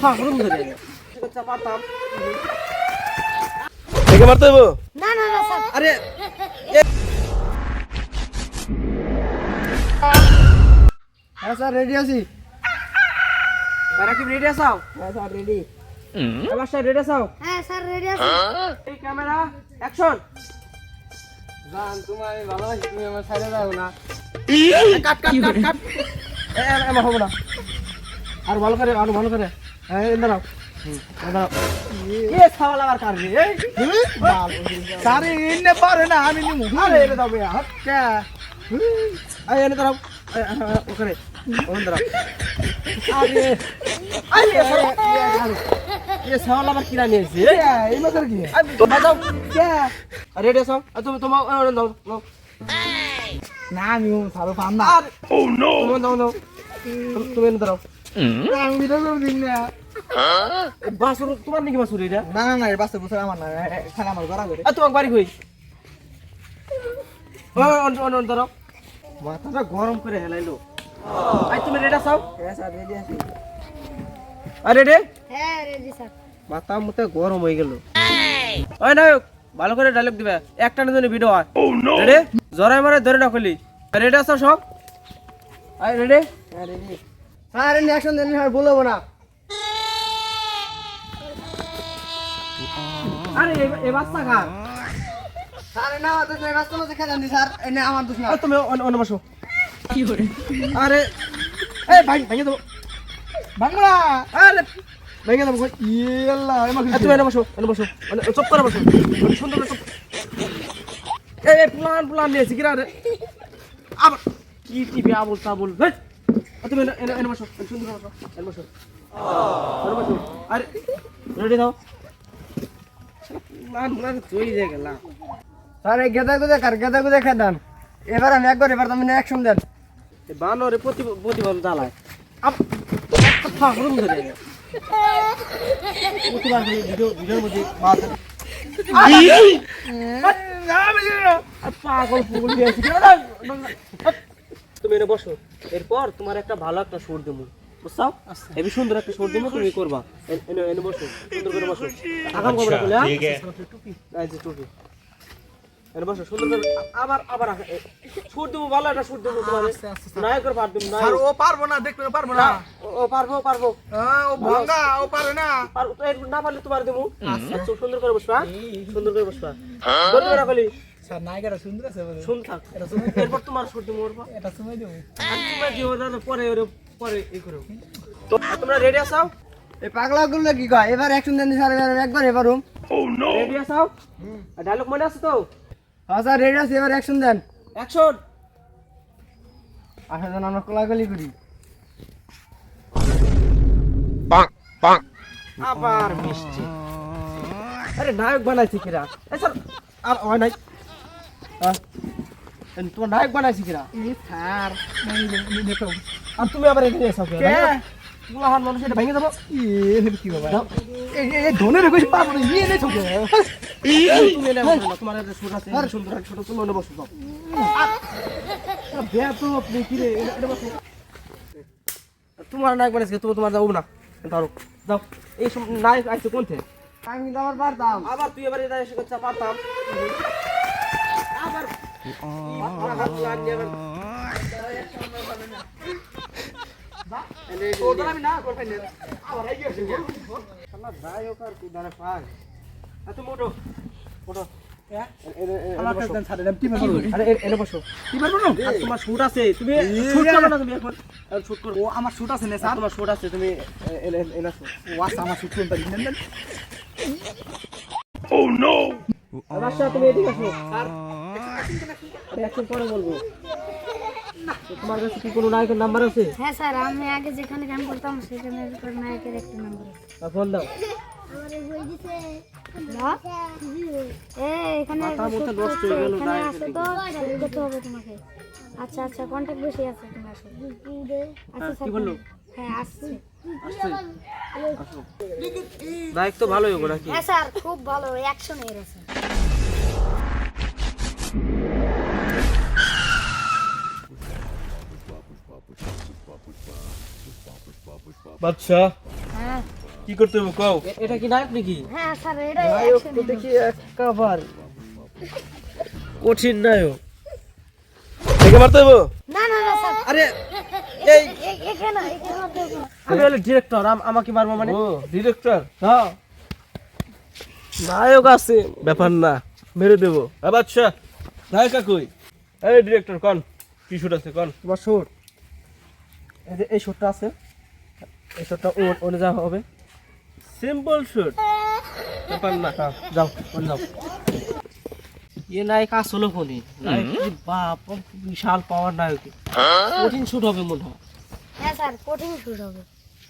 ফাগরুম ধরে চাপাতাম দেখে মারতে হইব না না না স্যার আরে হ্যাঁ স্যার রেডি আছি। তারা কি রেডি আছাও? হ্যাঁ স্যার রেডি। এবার স্যার রেডি আছাও? হ্যাঁ স্যার রেডি আছি। এই ক্যামেরা অ্যাকশন। জান তোমার ভালোবাসি, তুমি আমার সাইডে যাও না। কাট কাট কাট কাট এমন হবে না, আর ভালো করে আর ভালো করে। হ্যাঁ দাঁড়াও দাঁড়াও এ ছাওয়াল আবার কার রে এই স্যার ইন্নে পারে না, আমি নিমু। আরে এনে দাও ভাইয়া হ্যাঁ এই এনে দাঁড়াও ওখানে ওখানে দাঁড়াও আরে আরে ये ছাওয়াল আবার কিরা নিয়ে এসেছে এই মাথার কি? বাজাও কে রেডি আছো তুমি তোমার দাও দাও না আমি স্যার পাম না। আর ও নো তুমি দাও দাও তুমি এনে দাঁড়াও আমি ভিডিও করে দিন না। বাসুর তোমার নাকি বাসুর এটা না না না, এই বাসে বসে আমার না, এখানে আমার গড়া করে। আর তোমার বাড়ি কই ও অন দাঁড়াও মাথাটা গরম করে হেলাইলো আই তুমি রেডি আছো হ্যাঁ স্যার রেডি আছি। আর রেডি হ্যাঁ রেডি স্যার। মাথা মতে গরম হয়ে গেল ওই নায়ক ভালো করে ডায়লগ দিবে একটা না জন্য ভিডিও হয় রেডি জরাই মারে ধরে না খুলি রেডি আছো সব আই রেডি হ্যাঁ রেডি। স্যার এনে অ্যাকশন দেন, আর বলবো না। আরে এই বাচ্চা খা স্যার না আমাদের এই বাসটা মধ্যে খেলেন দি স্যার, এনে আমার দোষ না। আর তুমি অন্য বসো কি করে আরে এই ভাই ভেঙে দেবো বাংলা আরে ভেঙে দেবো কই ইয়েল্লা এমন তুমি এনে বসো চুপ করে বসো সুন্দর করে চুপ এই প্লান নিয়েছি কিরা রে আবার কি টিভি আবুল তাবুল তুমি এনে বসো সুন্দর করে বসো এনে বসো আরে রেডি দাও প্লান চই যায় গেলাম স্যার এই গেদা গুদা খেদান। এবার আমি একবার, এবার তুমি অ্যাকশন দেন। বানরে প্রতিবল জ্বালায় ফাগরুম ধরে প্রতিবার ভিডিওর মধ্যে পাগল ফুগল দিয়েছি তুমি এনে বসো এরপর তোমার একটা ভালো একটা সুর দেবো বুঝছাও হেবি সুন্দর একটা সুর দেবো তুমি করবা এনে বসো সুন্দর করে বসো আগাম করবে বলে টুপি টুপি এনে বসো সুন্দর করে আবার আবার সুর দেবো ভালো একটা সুর দেবো তোমার নায়কের পার দেবো স্যার ও পারবো না, দেখতে পারবো না। ও পারবো হ্যাঁ ও ভাঙা, ও পারে না। না পারলে তোমার দেবো সুন্দর করে বসবা সুন্দর করে বসবা ধরে করে রাখলি স্যার নায়িকাটা সুন্দর আছে বলে। শুন থাক এরপর তোমার সুর দেবো এটা সময় দেবো। আর তোমরা যে ওরা পরে এই করো তো তোমরা রেডি আছো এই পাগলা গুলো কি কয়? এবার অ্যাকশন দেন স্যার, এবার একবার এবার রুম। রেডি আছো ডায়লগ মনে আছে তো হ্যাঁ স্যার রেডি আছে, এবার অ্যাকশন দেন। অ্যাকশন আসলে যেন আমরা কোলাগুলি করি। আবার মিষ্টি আরে নায়ক বানাইছি কিরা স্যার আর হয় নাই তোমার নায়ক বানাইছি কিরা স্যার দেখো আর তুমি আবার এখানে এসো কে পুলাহান মানুষ এটা ভেঙে দেবো কি বাবা, এই ধনের কইছি পাবো না, ইয়ে নেই তোকে। তুমি এনে বসো না, তোমার একটা সুর আছে সুন্দর একটা ছোট তুমি এনে বসো দাও বেতো আপনি কি রে এটা বসো তোমার নায়ক বানাইছি তুমি তোমার যাও না ধরো যাও এই নায়ক আইছে কোন থেকে আমি তো আবার পারতাম। আবার তুই এবারে এটা এসে করতে পারতাম আবার হাত লাগিয়ে আবার ওটা আমি না করতে না আবার আই গেছে শালা নায়ক আর তুই দাঁড়া পাগ তুমি ওঠো ওঠো আমার কাছে দেন স্যার, এমটি পারবো। আরে এনে বসো কি পারবো না আর তোমার শুট আছে তুমি শুট করো না তুমি এখন শুট করো ও আমার শুট আছে না আর স্যার? তোমার শুট আছে তুমি এনে আসো ও আচ্ছা, আমার শুট করতে দিন দেন। বাসা তুমি এদিকে আসো স্যার অ্যাকশন পরে বলবো তো তোমার কাছে কি কোনো নায়কের নাম্বার আছে হ্যাঁ স্যার, আমি আগে যেখানে গান করতাম সেখানে নায়কের একটা নাম্বার আছে। ফোন দাও এখানে মাথা মুথা নষ্ট হয়ে গেল এখানে নায়কের আসো তো, ছবি করতে হবে তোমাকে। আচ্ছা আচ্ছা, কন্ট্যাক্ট বেশি আছে তোমার আসো। আচ্ছা কি স্যার, বললো হ্যাঁ আসছে। আসছে আসো নায়ক তো ভালোই হবে নাকি হ্যাঁ স্যার, খুব ভালো অ্যাকশন এর আছে। বাচ্চা হ্যাঁ কি করতে হবে কও? এটা কি নায়ক নাকি? হ্যাঁ স্যার এটাই নায়ক action তো hero। দেখি একেবারে কঠিন নায়ক। একে মারতে হবে? না না না স্যার আরে এই এখানে মারতে হবে না। আমি হলো ডিরেক্টর, আমাকে মারবো মানে? ও ডিরেক্টর, হ্যাঁ নায়ক আছে। ব্যাপার না, মেরে দেবো। বাচ্চা নায়িকা কই? এই ডিরেক্টর কোন কি শুট আছে কোন? তোমার শুট এই শুটটা আছে, এই শুটটা ওনে যা হবে। সিম্পল শুট, ব্যাপার না। হ্যাঁ, যাও ওনে যাও। এ নায়ক আসলে কোনি নায়ক কি বাপ, বিশাল পাওয়ার নায়ক, কঠিন শুট হবে মনে হয়। হ্যাঁ স্যার কঠিন শুট হবে।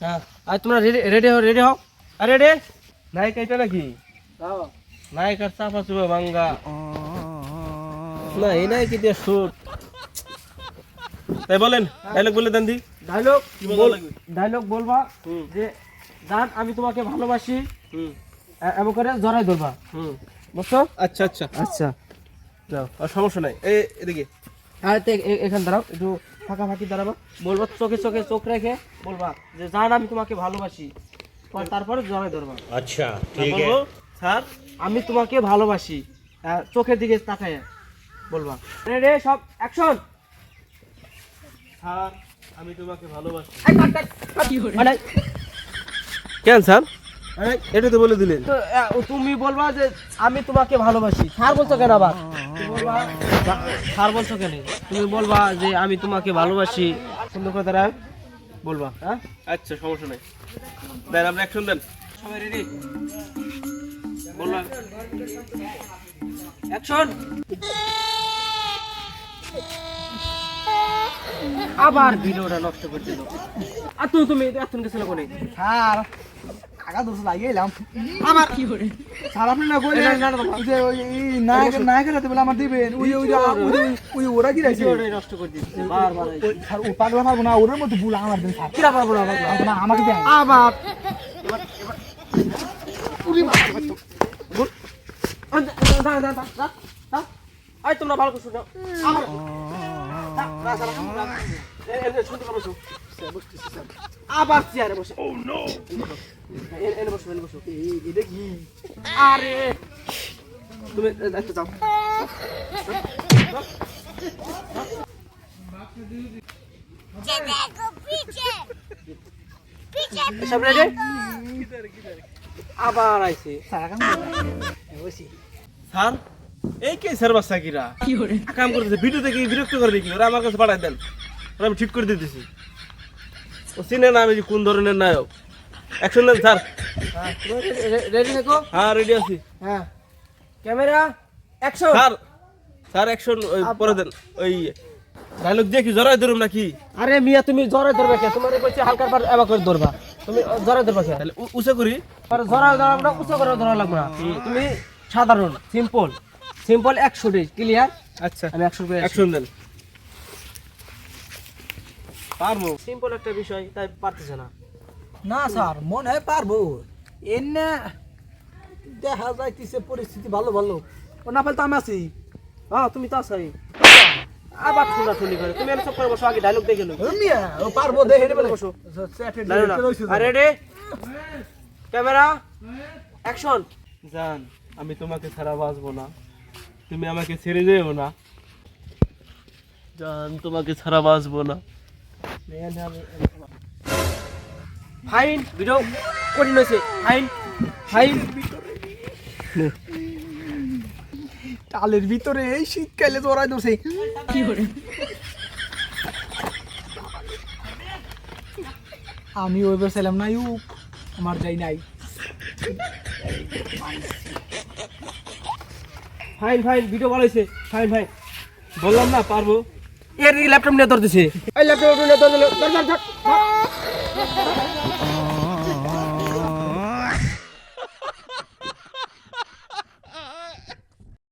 হ্যাঁ আর তোমরা রেডি হও। আর রেডি? নায়িকা এটা নাকি? যাও। নায়িকার চাপা চুপা ভাঙ্গা না, এই নায়িকা দিয়ে শুট। তাই বলেন, ডায়লগ বলে দেন দি। ডায়লগ কি বলা লাগবে? ডায়লগ বলবা হুম যে জান আমি তোমাকে ভালোবাসি, হুম এমন করে জড়াই ধরবা, হুম। বুঝছো? আচ্ছা আচ্ছা, আচ্ছা যাও, আর সমস্যা নাই। এদিকে আর এখানে দাঁড়াও, একটু ফাঁকাফাঁকি দাঁড়াবা, বলবা চোখে চোখে চোখ রেখে বলবা যে জান আমি তোমাকে ভালোবাসি, তারপরে জড়াই ধরবা। अच्छा ঠিক ठीक है। বলবো স্যার। আমি তোমাকে ভালোবাসি, চোখের দিকে তাকায় বলবা। রেডি সব অ্যাকশন। স্যার আমি তোমাকে ভালোবাসি। মানে কেন স্যার? এটা তো বলে দিলেন। তো, তুমি বলবা যে আমি তোমাকে ভালোবাসি। স্যার বলছো কেন আবার? তুমি বলবা স্যার বলছো কেন? তুমি বলবা যে আমি তোমাকে ভালোবাসি, সুন্দর করে দাঁড়ায় বলবা। হ্যাঁ আচ্ছা সমস্যা নাই, দেন আপনি অ্যাকশন দেন। সবাই রেডি? বলবা অ্যাকশন। আবার ভিডিওটা নষ্ট করে দিল। আর তুমি এতক্ষণ গেছিল কোনে? স্যার আগা দোষ লাগিয়েলাম আমার কি করে স্যার আপনি না কইলেন ওই যে ওই নায়কের হাতে বলে আমার দিবেন ওই ওরা কি রাখছে ভিডিওটাই নষ্ট করে দিচ্ছে বারবার। স্যার ও পাগলা পারবো না, ওর মধ্যে ভুল আমার দেন স্যার। কিরা পারবো না না আমাকে দেন আবার তোমরা ভালো করে শুনো। আবার চেয়ারে বসে। এনে বসো, এনে বসো। আরে তুমি একটা যাও। সব রেডি? আবার আইছে। স্যার এই কে স্যার বাচ্চা কিরা কাম করতেছে, ভিডিও দেখে বিরক্ত করে দেখি, ওরা আমার কাছে পাঠাই দেন, ওরা আমি ঠিক করে দিতেছি। ও চিনে না আমি যে কোন ধরনের নায়ক। অ্যাকশন দেন স্যার। রেডি থাকো। হ্যাঁ রেডি আছি হ্যাঁ camera action. Sir. Sir action পরে দেন। ওই ডায়লগ দিয়ে কি জড়াই ধরুম নাকি? আরে মিয়া তুমি জরে ধরবে কে? তোমার কইছি হালকা পার এবা করে ধরবা, তুমি জরে ধরবা কে? তাহলে উঁচা করি। আর জরা ধরা না, উচ্চ করে ধরা লাগবে না। তুমি সাধারণ সিম্পল 100 ক্লিয়ার। আচ্ছা আমি 100 করে অ্যাকশন দেন। পারবো। সিম্পল একটা বিষয় তাই পারতেছে না। না স্যার মনে হয় পারবো, এনে দেখা যাইতেছে পরিস্থিতি ভালো ভালো, ও না পারলে তো আমি আছি। হ্যাঁ তুমি তো আছাই। আবার ঠুনাঠুনি করে তুমি চুপ করে বসো, আগে ডায়লগ দেখে লো। ও পারবো দেখে নেবে বসো। আর রেডি ক্যামেরা অ্যাকশন। জান আমি তোমাকে ছাড়া বাঁচবো না, তুমি আমাকে ছেড়ে যেও না জান, তোমাকে ছাড়া বাঁচবো না। ফাইন ভিডিও কঠিন হয়েছে। ফাইন ফাইন টালের ভিতরে এই শীতকালে জড়াই ধরছে কি করে। আমি ওই বলছিলাম না ইউ আমার যাই নাই। ফাইন ফাইন ভিডিও ভালো হয়েছে। ফাইন ফাইন বললাম না পারবো। এর ল্যাপটপ নিয়ে ধরতেছে। এই ল্যাপটপ নিয়ে ধর।